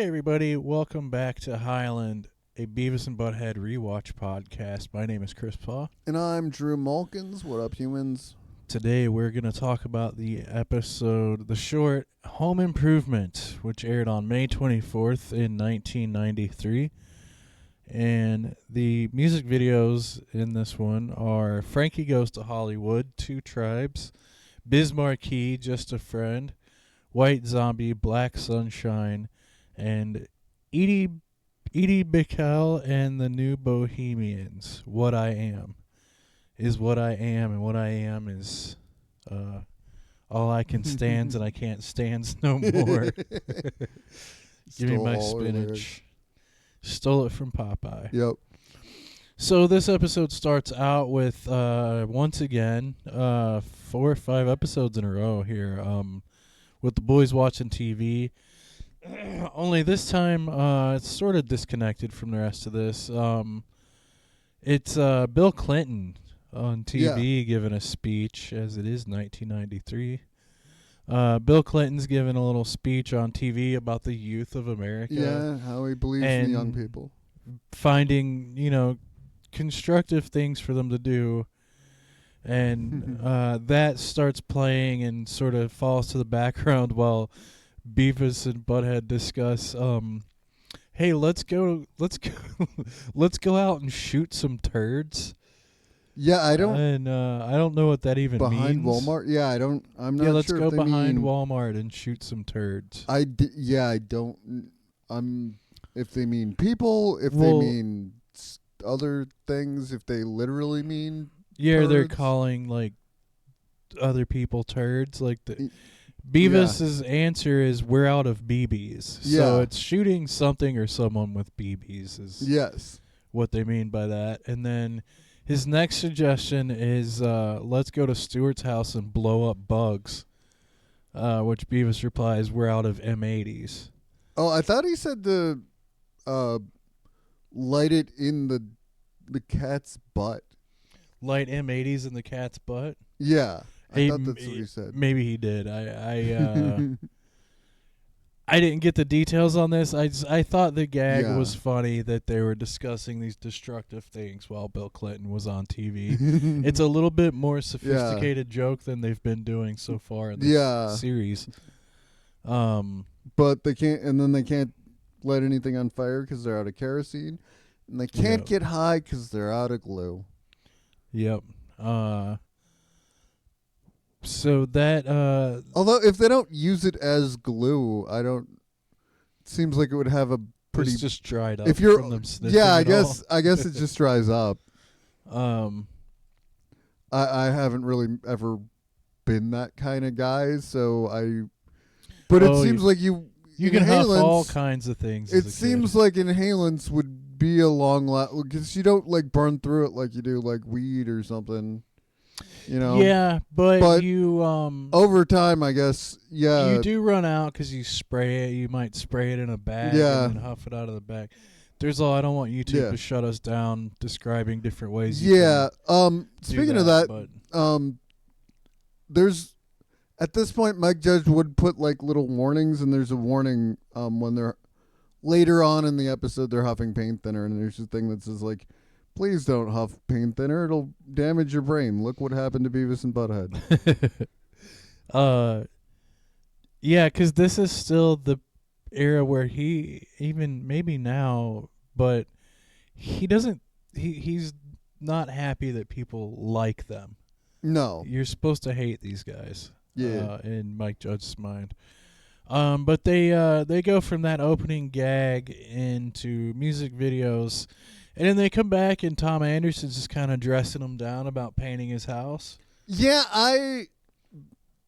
Hey everybody, welcome back to Highland, a Beavis and Butt-Head Rewatch podcast. My name is Chris Paw. And I'm Drew Malkins. What up, humans? Today we're going to talk about the episode, the short Home Improvement, which aired on May 24th in 1993. And the music videos in this one are Frankie Goes to Hollywood, Two Tribes, Biz Markie, Just a Friend, White Zombie, Black Sunshine, and Edie Brickell and the New Bohemians. What I Am is what I am, and what I am is all I can stands, and I can't stands no more. Give me my spinach. Stole it from Popeye. Yep. So this episode starts out with, once again, 4 or 5 episodes in a row here, with the boys watching TV. Only this time, it's sort of disconnected from the rest of this. It's Bill Clinton on TV giving a speech, as it is 1993. Bill Clinton's giving a little speech on TV about the youth of America. Yeah, how he believes in young people. Finding, constructive things for them to do. And that starts playing and sort of falls to the background while Beavis and Butt-Head discuss, hey, let's go out and shoot some turds. Yeah, I don't know what that even behind means. Walmart. Yeah, I'm not let's sure go if they behind mean, Walmart and shoot some turds. I don't. If they mean people, if they mean other things, if they literally mean. Yeah, turds. They're calling like other people turds. Like the Beavis's answer is we're out of BBs. Yeah. So it's shooting something or someone with BBs is what they mean by that. And then his next suggestion is let's go to Stuart's house and blow up bugs, which Beavis replies, we're out of M80s. Oh, I thought he said to light it in the cat's butt. Light M80s in the cat's butt? Yeah. I thought that's what he said. Maybe he did. I didn't get the details on this. I thought the gag was funny that they were discussing these destructive things while Bill Clinton was on TV. It's a little bit more sophisticated joke than they've been doing so far in this series. But they can't light anything on fire because they're out of kerosene, and they can't get high because they're out of glue. Yep. So that although if they don't use it as glue, it seems like it would have a pretty. It's just dried up. If you're, from them I guess it just dries up. I haven't really ever been that kind of guy, so But it seems like you can huff all kinds of things. It seems like inhalants would be a long because you don't like burn through it like you do like weed or something. Yeah, but you over time, I guess, you do run out because you spray it. You might spray it in a bag and then huff it out of the bag. I don't want YouTube to shut us down describing different ways. Speaking of that, there's at this point, Mike Judge would put like little warnings, and there's a warning when they're later on in the episode they're huffing paint thinner, and there's a thing that says like, please don't huff paint thinner. It'll damage your brain. Look what happened to Beavis and Butt-Head. Yeah, because this is still the era where he, even maybe now, but he doesn't, he's not happy that people like them. No. You're supposed to hate these guys. Yeah. In Mike Judge's mind. But they go from that opening gag into music videos. And then they come back, and Tom Anderson's just kind of dressing them down about painting his house. Yeah,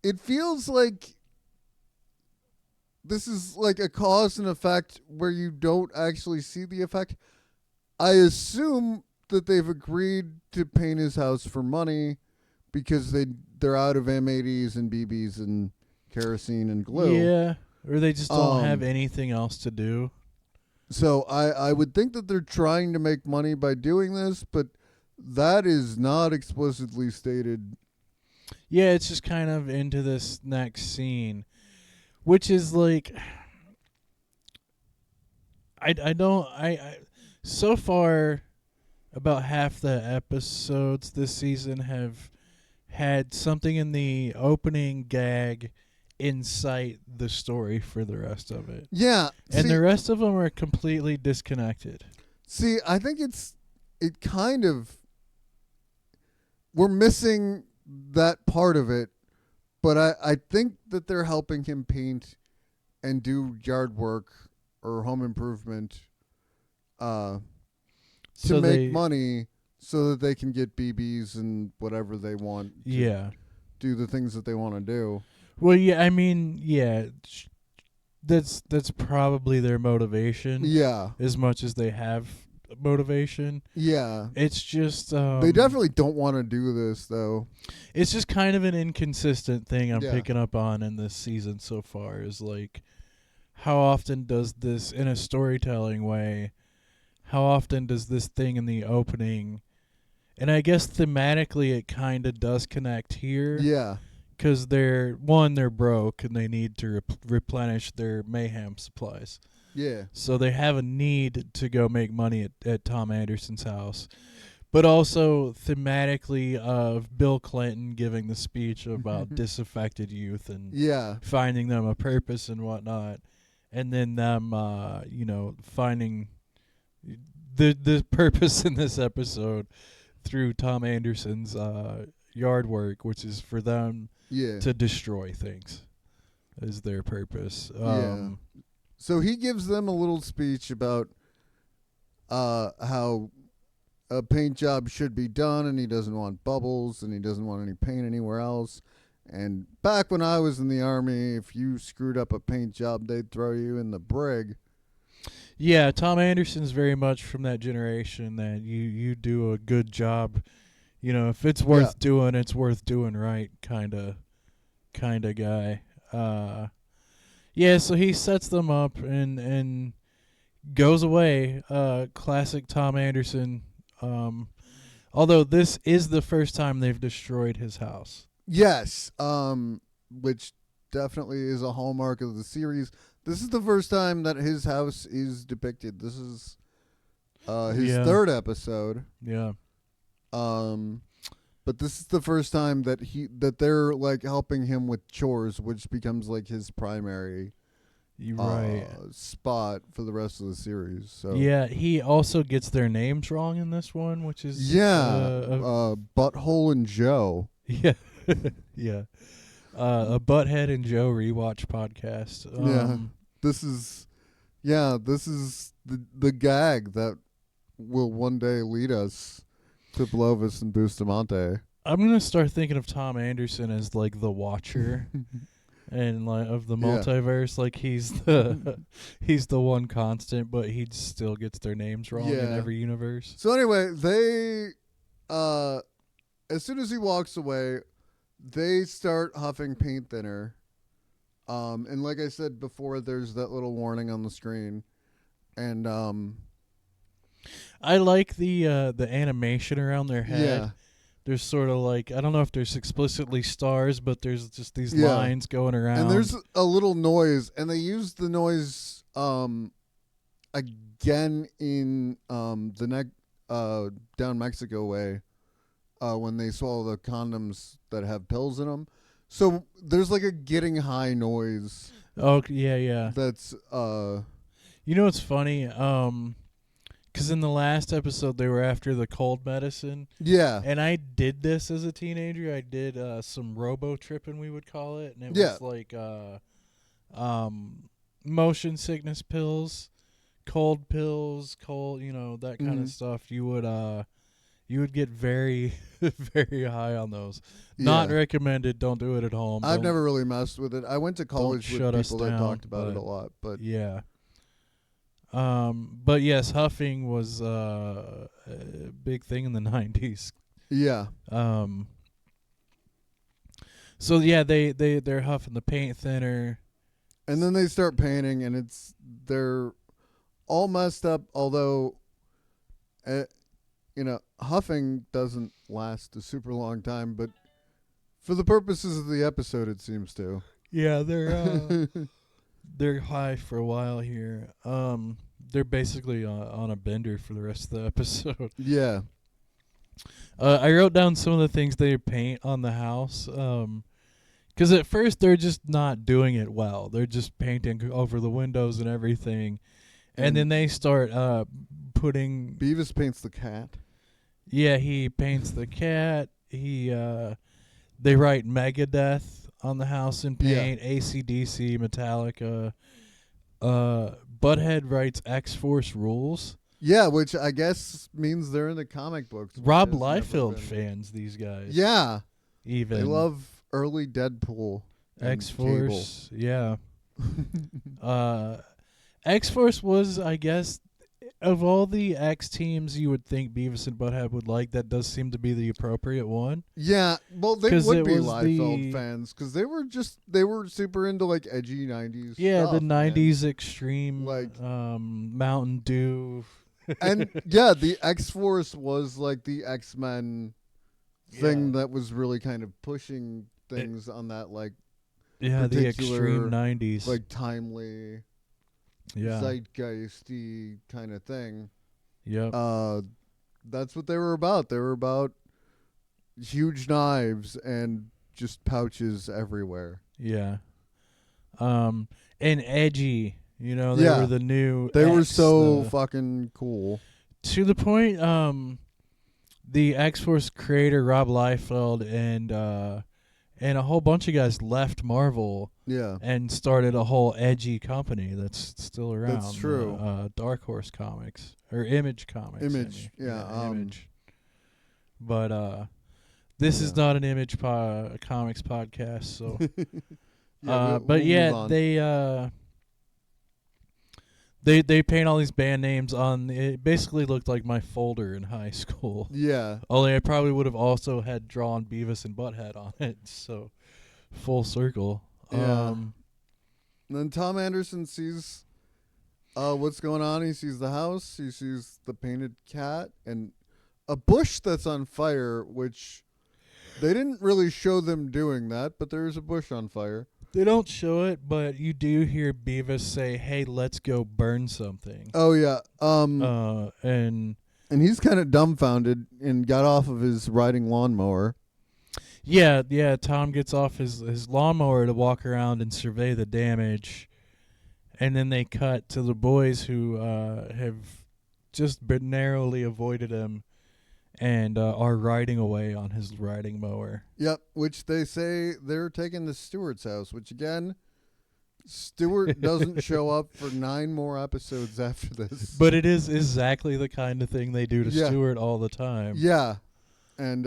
it feels like this is like a cause and effect where you don't actually see the effect. I assume that they've agreed to paint his house for money because they're out of M80s and BBs and kerosene and glue. Yeah, or they just don't have anything else to do. So I would think that they're trying to make money by doing this, but that is not explicitly stated. Yeah, it's just kind of into this next scene, which is like, I don't I so far about half the episodes this season have had something in the opening gag incite the story for the rest of it. Yeah. And the rest of them are completely disconnected. See, I think it kind of, we're missing that part of it, but I think that they're helping him paint and do yard work or home improvement to So make money so that they can get BBs and whatever they want to do the things that they want to do. Well, yeah, I mean, yeah, that's probably their motivation. Yeah. As much as they have motivation. Yeah. It's just they definitely don't want to do this though. It's just kind of an inconsistent thing I'm picking up on in this season so far is like how often does this in a storytelling way, how often does this thing in the opening, and I guess thematically it kind of does connect here. Yeah. Because they're broke and they need to replenish their mayhem supplies. Yeah. So they have a need to go make money at Tom Anderson's house. But also thematically of Bill Clinton giving the speech about disaffected youth and finding them a purpose and whatnot. And then them, finding the purpose in this episode through Tom Anderson's yard work, which is for them to destroy things is their purpose. So he gives them a little speech about how a paint job should be done, and he doesn't want bubbles, and he doesn't want any paint anywhere else. And back when I was in the Army, if you screwed up a paint job, they'd throw you in the brig. Yeah, Tom Anderson's very much from that generation that you do a good job. You know, if it's worth doing, it's worth doing right kind of guy. So he sets them up and goes away. Classic Tom Anderson. Although this is the first time they've destroyed his house. Yes, which definitely is a hallmark of the series. This is the first time that his house is depicted. This is his third episode. Yeah. But this is the first time that they're like helping him with chores, which becomes like his primary spot for the rest of the series. So yeah, he also gets their names wrong in this one, which is Butthole and Joe. Yeah, yeah, a Butthead and Joe rewatch podcast. This is the gag that will one day lead us to Blovis and Bustamante. I'm gonna start thinking of Tom Anderson as like the Watcher, and like of the multiverse. Like he's the one constant, but he still gets their names wrong in every universe. So anyway, they as soon as he walks away, they start huffing paint thinner. And like I said before, there's that little warning on the screen, and I like the animation around their head. Yeah. There's sort of like, I don't know if there's explicitly stars, but there's just these lines going around. And there's a little noise, and they use the noise again in down Mexico way when they swallow the condoms that have pills in them. So there's like a getting high noise. Oh, yeah. That's you know what's funny? Because in the last episode, they were after the cold medicine. Yeah. And I did this as a teenager. I did some robo-tripping, we would call it. And it was like motion sickness pills, cold pills, that kind of stuff. You would get very, very high on those. Not recommended. Don't do it at home. I've never really messed with it. I went to college with people that talked about it a lot. But yeah. But yes, huffing was a big thing in the 90s. Yeah. So yeah, they're huffing the paint thinner, and then they start painting, and they're all messed up. Although, huffing doesn't last a super long time, but for the purposes of the episode, it seems to. Yeah, they're high for a while here. they're basically on a bender for the rest of the episode. Yeah. I wrote down some of the things they paint on the house. Because at first they're just not doing it well. They're just painting over the windows and everything. And then they start putting... Beavis paints the cat. Yeah, he paints the cat. They write Megadeth on the house in paint. Yeah. AC/DC, Metallica. Butt-Head writes X-Force Rules. Yeah, which I guess means they're in the comic books. Rob Liefeld fans, these guys. Yeah. Even. They love early Deadpool. X-Force, yeah. X-Force was, I guess, of all the X teams you would think Beavis and Butt-Head would like, that does seem to be the appropriate one. Yeah, well, they would be Liefeld fans because they were super into like edgy 90s Yeah, stuff, the 90s extreme, like Mountain Dew. And yeah, the X-Force was like the X-Men thing that was really kind of pushing things on that like the extreme 90s. Like timely zeitgeisty kind of thing. Yep. That's what they were about. They were about huge knives and just pouches everywhere. Yeah. And edgy. You know, they were the new They were so fucking cool. To the point, the X-Force creator, Rob Liefeld, and a whole bunch of guys left Marvel and started a whole edgy company that's still around. That's true. Dark Horse Comics. Or Image Comics. Image, Image. But this is not an Image Comics podcast, so... They paint all these band names on. It basically looked like my folder in high school. Yeah. Only I probably would have also had drawn Beavis and Butt-Head on it. So, full circle. Yeah. And then Tom Anderson sees what's going on. He sees the house. He sees the painted cat and a bush that's on fire, which they didn't really show them doing that, but there's a bush on fire. They don't show it, but you do hear Beavis say, "Hey, let's go burn something." Oh yeah. And he's kind of dumbfounded and got off of his riding lawnmower. Yeah. Tom gets off his lawnmower to walk around and survey the damage, and then they cut to the boys who have just narrowly avoided him and are riding away on his riding mower. Yep, which they say they're taking to Stewart's house, which again, Stewart doesn't show up for 9 more episodes after this. But it is exactly the kind of thing they do to Stewart all the time. Yeah. And,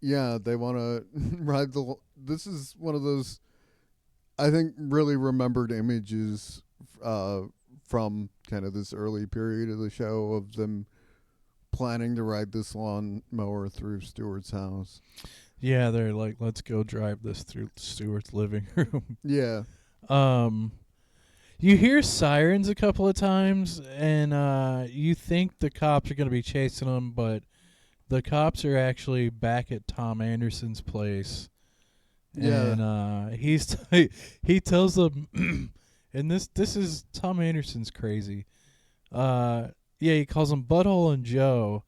they want to ride the... This is one of those, I think, really remembered images from kind of this early period of the show of them planning to ride this lawnmower through Stewart's house. Yeah, they're like, let's go drive this through Stewart's living room. Yeah. You hear sirens a couple of times, and you think the cops are going to be chasing them, but the cops are actually back at Tom Anderson's place. Yeah. And he tells them, and this is Tom Anderson's crazy. Yeah, he calls him Butthole and Joe.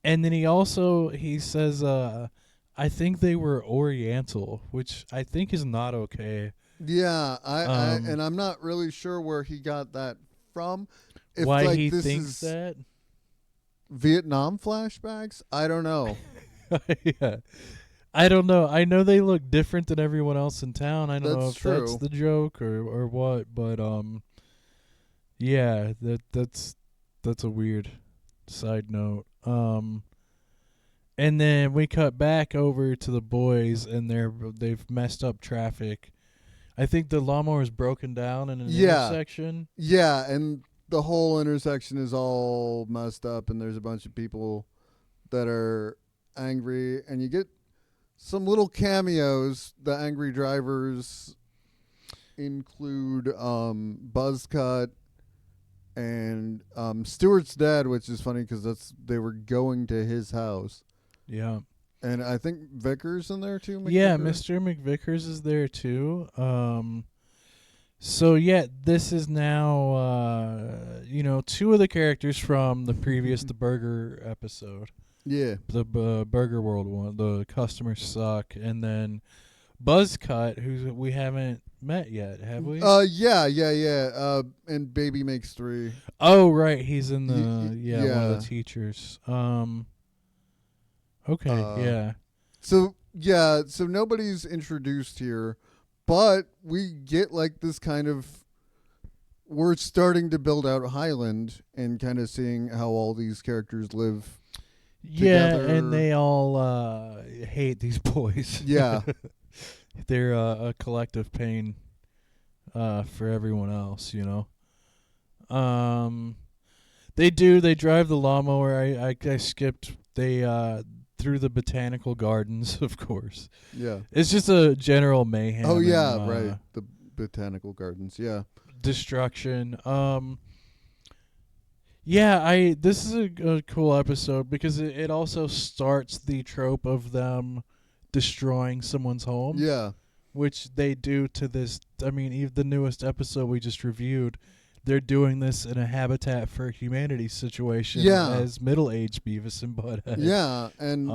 And then he says, I think they were Oriental, which I think is not okay. Yeah, and I'm not really sure where he got that from. If, why he thinks that? Vietnam flashbacks? I don't know. Yeah. I don't know. I know they look different than everyone else in town. I don't know if that's the joke or what, but yeah, that's a weird side note. And then we cut back over to the boys, and they've messed up traffic. I think the lawnmower is broken down in an intersection. Yeah, and the whole intersection is all messed up, and there's a bunch of people that are angry, and you get some little cameos. The angry drivers include Buzzcut and Stewart's dad, which is funny because they were going to his house. Yeah. And I think Vickers in there too. Yeah, Mr. McVickers is there too. So yeah, this is now two of the characters from the previous the burger episode, Yeah. the Burger World one, the customers suck, and then Buzzcut, who we haven't met yet, have we? Yeah. And Baby Makes Three. Oh right, he's in the one of the Yeah. teachers. Okay, Uh, yeah. so nobody's introduced here, but we get like this kind of. We're starting to build out Highland and kind of seeing how all these characters live. Yeah, Together. and they all hate these boys. Yeah. They're a collective pain for everyone else, you know. They drive the lawnmower. I skipped. They through the botanical gardens, of course. Yeah. It's just a general mayhem. Oh yeah, and, right. The botanical gardens. Yeah. Destruction. This is a cool episode because it also starts the trope of them destroying someone's home. Yeah. Which they do to this. I mean, even the newest episode we just reviewed, they're doing this in a Habitat for Humanity situation. Yeah. As middle-aged Beavis and Butt-Head. Yeah, and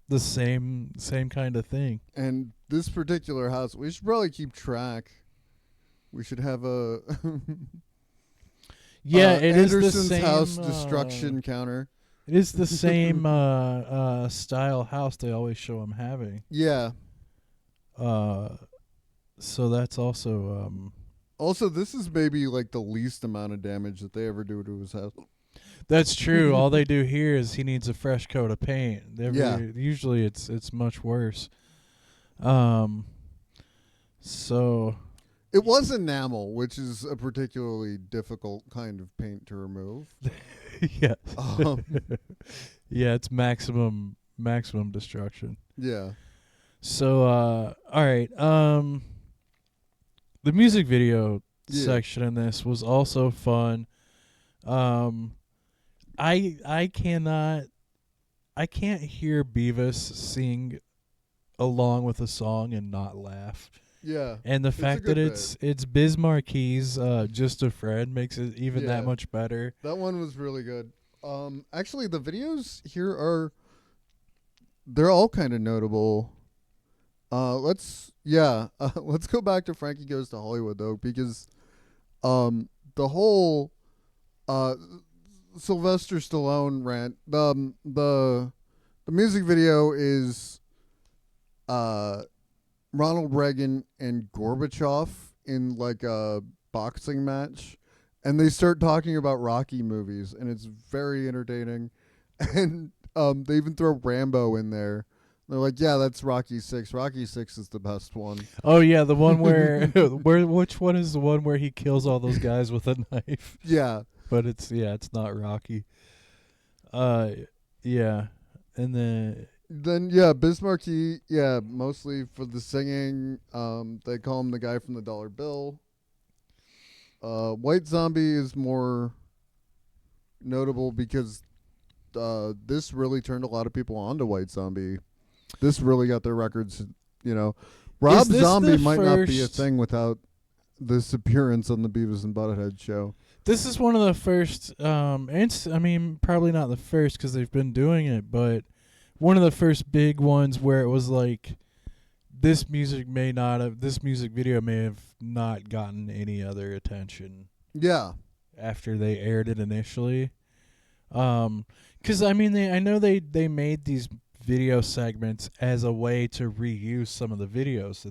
the same kind of thing. And this particular house, we should probably keep track. We should have a it is the Anderson's same house destruction counter. It is the same style house they always show him having. Yeah. So that's also Also, this is maybe like the least amount of damage that they ever do to his house. That's true. All they do here is he needs a fresh coat of paint. Yeah. Usually it's much worse. So it was enamel, which is a particularly difficult kind of paint to remove. Yeah. Yeah, it's maximum destruction. Yeah. So all right. The music video section in this was also fun. I can't hear Beavis sing along with a song and not laugh. Yeah. And the fact that it's Biz Marquie's Just a Friend makes it even that much better. That one was really good. Actually the videos here they're all kind of notable. Let's go back to Frankie Goes to Hollywood though, because the whole Sylvester Stallone rant, the music video is Ronald Reagan and Gorbachev in like a boxing match, and they start talking about Rocky movies, and it's very entertaining. And they even throw Rambo in there. They're like, yeah, that's Rocky 6. Rocky 6 is the best one. Oh yeah, the one where which one is the one where he kills all those guys with a knife? Yeah. But it's not Rocky. Yeah. And then Biz Markie, mostly for the singing. They call him the guy from the dollar bill. White Zombie is more notable because this really turned a lot of people on to White Zombie. This really got their records, Rob Zombie might not be a thing without this appearance on the Beavis and Butt-Head show. This is one of the first, probably not the first because they've been doing it, but one of the first big ones where it was like this music video may have not gotten any other attention. Yeah. After they aired it initially. Because I know they made these video segments as a way to reuse some of the videos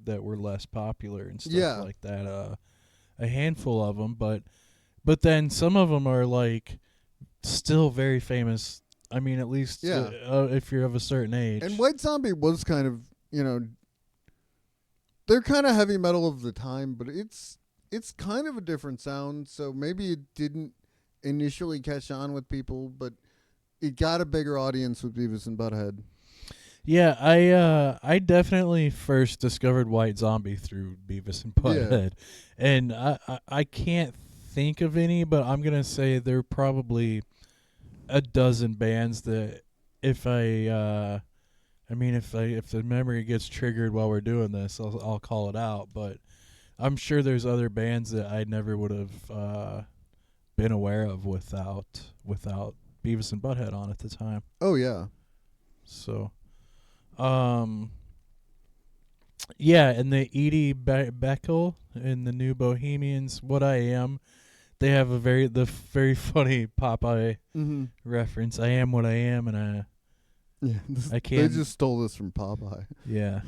that were less popular and stuff like that. A handful of them, but then some of them are like still very famous. I mean, at least if you're of a certain age. And White Zombie was kind of, they're kind of heavy metal of the time, but it's kind of a different sound. So maybe it didn't initially catch on with people, but it got a bigger audience with Beavis and Butt-Head. Yeah, I definitely first discovered White Zombie through Beavis and Butt-Head, and I can't think of any, but I'm gonna say there are probably a dozen bands that if the memory gets triggered while we're doing this, I'll call it out. But I'm sure there's other bands that I never would have been aware of without Beavis and Butthead on at the time. Oh yeah. So, yeah, and the Edie Beckle in the new Bohemians, What I Am, they have the very funny Popeye reference. I am what I am, and I can't. They just stole this from Popeye. Yeah.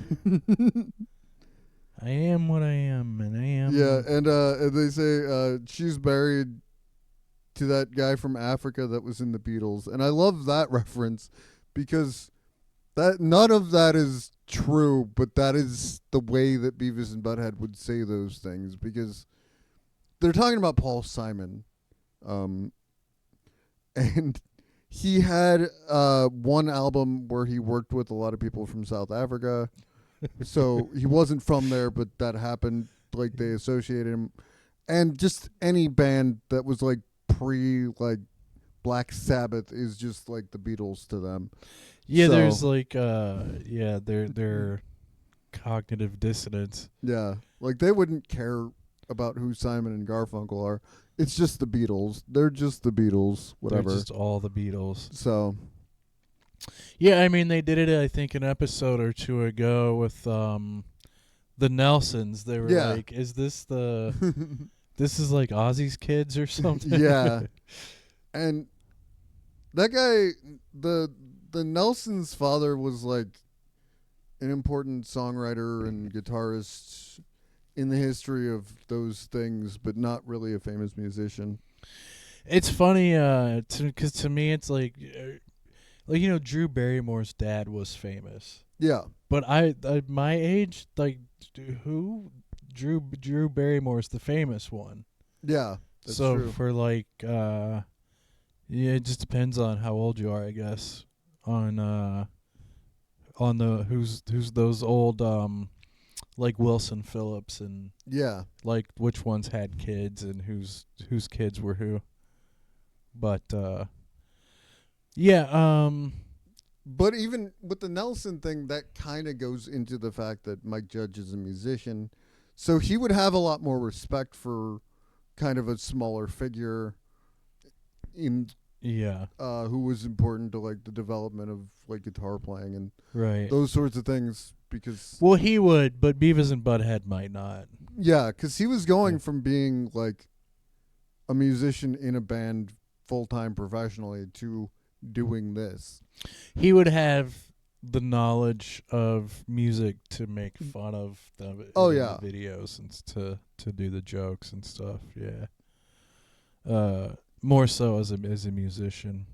I am what I am, and I am. Yeah, and they say she's married to that guy from Africa that was in the Beatles, and I love that reference because that none of that is true, but that is the way that Beavis and Butthead would say those things because they're talking about Paul Simon, and he had one album where he worked with a lot of people from South Africa. So he wasn't from there, but that happened. Like they associated him, and just any band that was like pre Black Sabbath is just like the Beatles to them. Yeah, So, there's like their cognitive dissonance. yeah, like they wouldn't care about who Simon and Garfunkel are. It's just the Beatles. They're just the Beatles. Whatever. They're just all the Beatles. So yeah, I mean they did it I think an episode or two ago with the Nelsons. They were like, is this the this is like Ozzy's kids or something? yeah. And that guy, the Nelson's father was like an important songwriter and guitarist in the history of those things, but not really a famous musician. It's funny, because to me it's like Drew Barrymore's dad was famous. Yeah. But I my age, like, who? Drew Barrymore's the famous one. Yeah. That's so true. for like, yeah, it just depends on how old you are, I guess. On the who's those old like Wilson Phillips and yeah, like which ones had kids and whose kids were who. But yeah, but even with the Nelson thing, that kind of goes into the fact that Mike Judge is a musician, so he would have a lot more respect for kind of a smaller figure in who was important to like the development of like guitar playing and those sorts of things. Because he would, but Beavis and Butthead might not. Yeah, because he was going from being like a musician in a band full time professionally to doing this. He would have the knowledge of music to make fun of the videos and to do the jokes and stuff. Yeah, more so as a musician.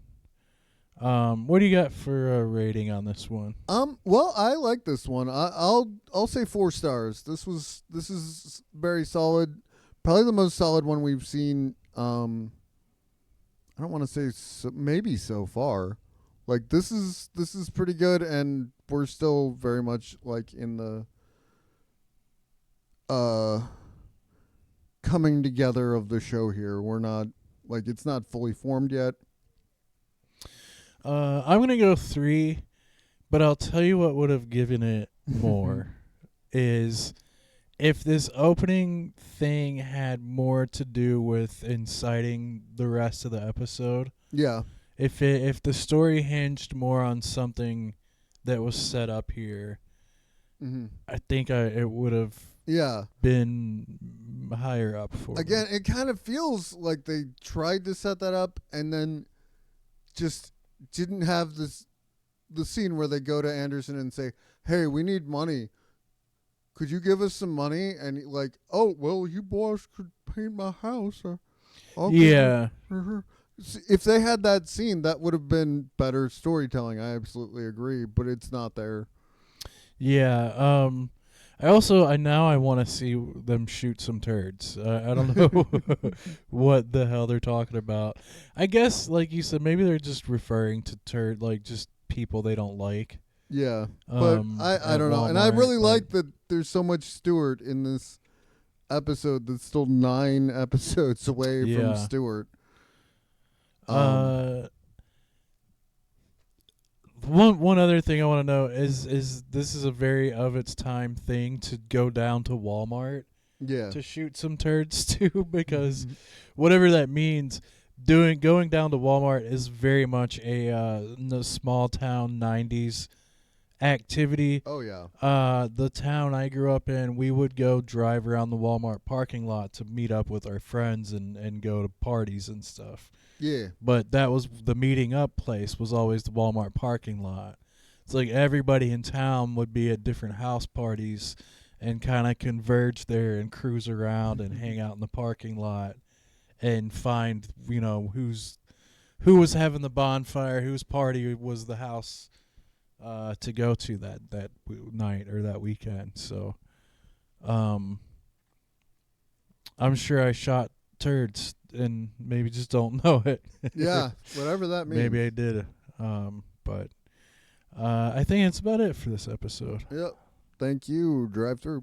What do you got for a rating on this one? Well, I like this one. I'll say 4 stars. This is very solid. Probably the most solid one we've seen. I don't want to say maybe so far. Like this is pretty good, and we're still very much like in the coming together of the show here. We're not like it's not fully formed yet. I'm gonna go 3, but I'll tell you what would have given it more is if this opening thing had more to do with inciting the rest of the episode. Yeah. If the story hinged more on something that was set up here, I think it would have been higher up for Again, me. it kind of feels like they tried to set that up and then just didn't have the scene where they go to Anderson and say, "Hey, we need money. Could you give us some money?" And like, "Oh, well, you boys could paint my house." Yeah. If they had that scene, that would have been better storytelling. I absolutely agree, but it's not there. Yeah. I want to see them shoot some turds. I don't know what the hell they're talking about. I guess, like you said, maybe they're just referring to like just people they don't like. Yeah, but I don't know. And I really like that there's so much Stewart in this episode that's still 9 episodes away from Stewart. One other thing I want to know is this is a very of its time thing to go down to Walmart Yeah. to shoot some turds too, because whatever that means, going down to Walmart is very much a small town 90s activity. Oh yeah. The town I grew up in, we would go drive around the Walmart parking lot to meet up with our friends and go to parties and stuff. Yeah. But that was the meeting up place was always the Walmart parking lot. It's like everybody in town would be at different house parties and kind of converge there and cruise around and hang out in the parking lot and find, who was having the bonfire, whose party was the house to go to that night or that weekend. So I'm sure I shot turds and maybe just don't know it. Yeah, whatever that means. Maybe I did. But I think that's about it for this episode. Yep. Thank you, Drive Through.